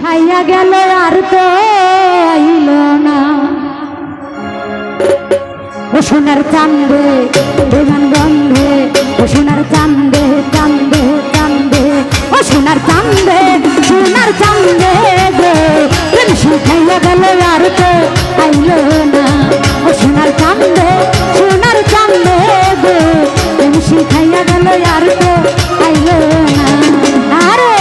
শিখাইয়া গেল আর তো আইল না ও সোনার চান্দে বেমান গন্ধে ও সোনার চান্দে চান্দে চান্দে ও সোনার চান্দে গো প্রেম শিখাইয়া গেল আর তো আইল না ও সোনার চান্দে গো প্রেম শিখাইয়া গেল আর তো আইল না আরে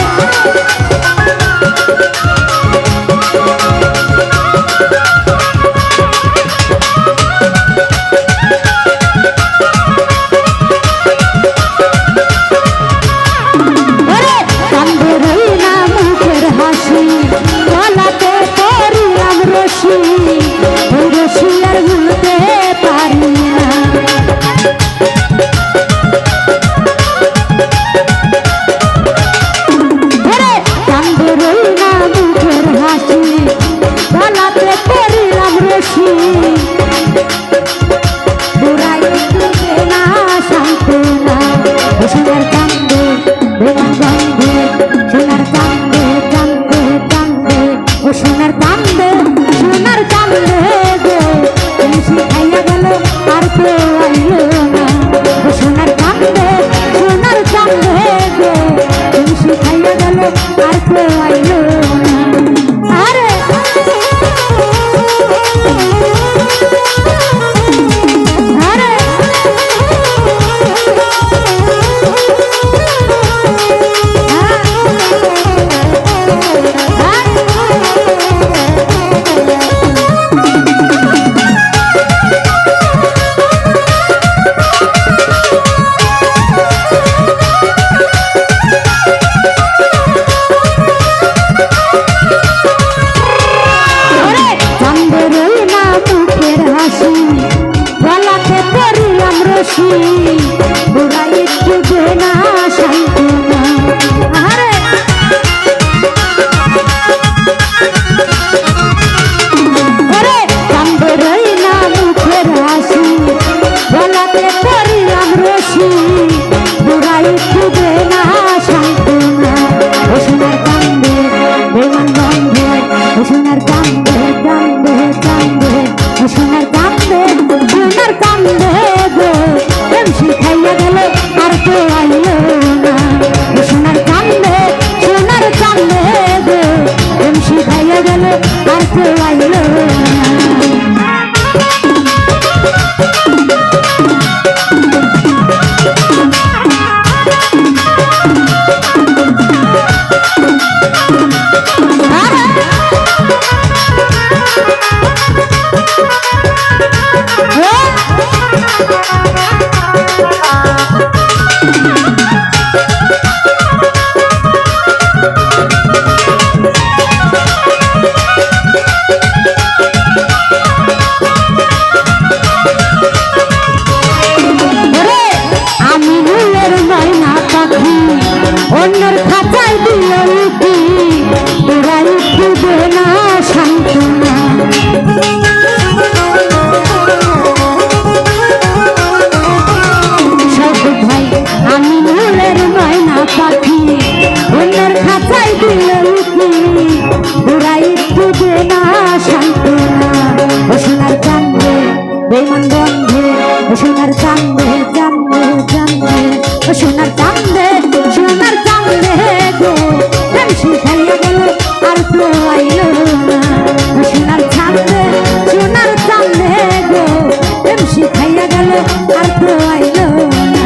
অন্যর খাঁচায় দিল রুটি তোরা একটু দে না সান্ত্বনা সব ভাই আমি মূলের ময়না পাখি অন্যর খাঁচায় দিল রুটি তোরা একটু দে না সান্ত্বনা ও সোনার চান্দে বেমান গন্ধে ও সোনার চান্দে চান্দে চান্দে ও সোনার চান্দে গো প্রেম শিখাইয়া গেল আর তো আইল না সোনার চান্দে গো প্রেম শিখাইয়া গেল আর তো আইল না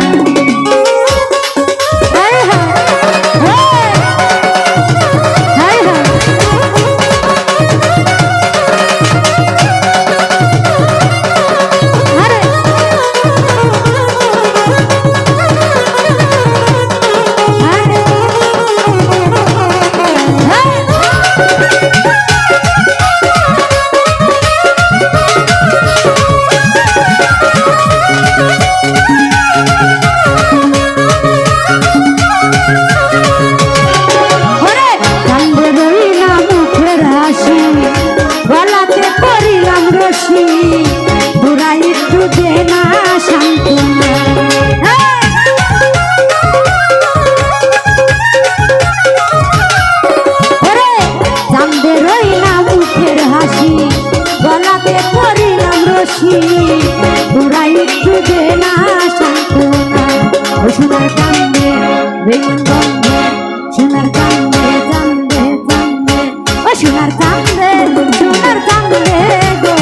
পাখি তোরা একটু দে না সান্ত্বনা ও সোনার কান্দে বেমন বন্ধে সোনার কান্দে জানবে জানবে ও সোনার কান্দে গো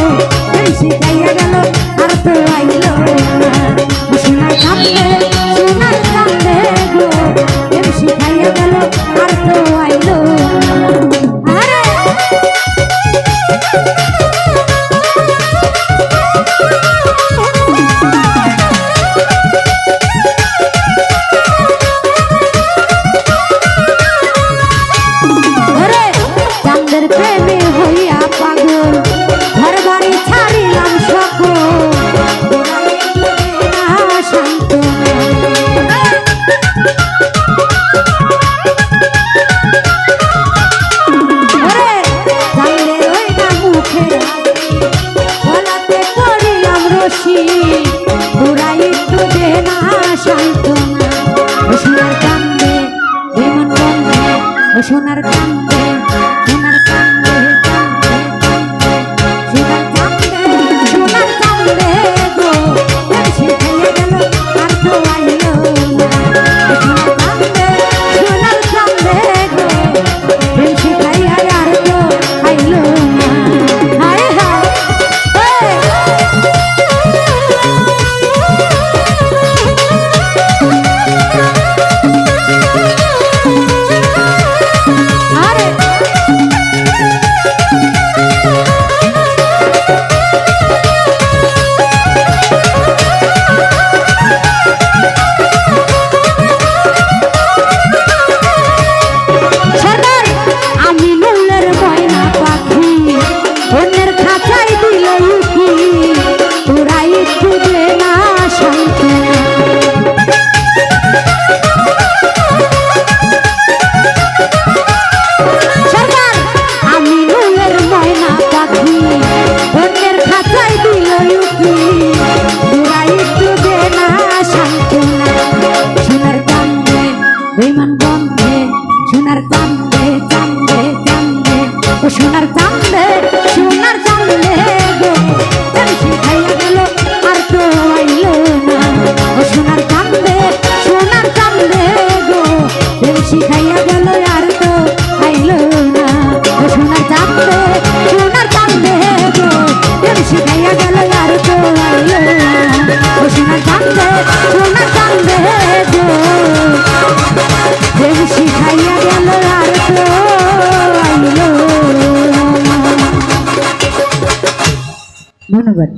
শিখাইয়া গেল আর তো আইলো না সোনার কান্দে গো শিখাইয়া গেল আর তো আইলো প্রেমে হইয়া পাগল ঘর বাড়ি ছাড়িলাম সকল বলাতে করিলাম রশি তোরা একটু দে না সান্ত্বনা ও সোনার কান্দে এমন বন্ধে ও সোনার কান্দে বেমান বন্ধে সোনার চান্দে চান্দে চান্দে ও সোনার চান্দে গো শিখাইয়া গেল আর তো আইলো না ও সোনার চান্দে গো শিখাইয়া গেল আর তো আইলো না ও সোনার চান্দে গো শিখাইয়া গেল আর তো আইলো না ও সোনার চান্দে গো শিখাইয়া গেল আর তো আইলো। ধন্যবাদ।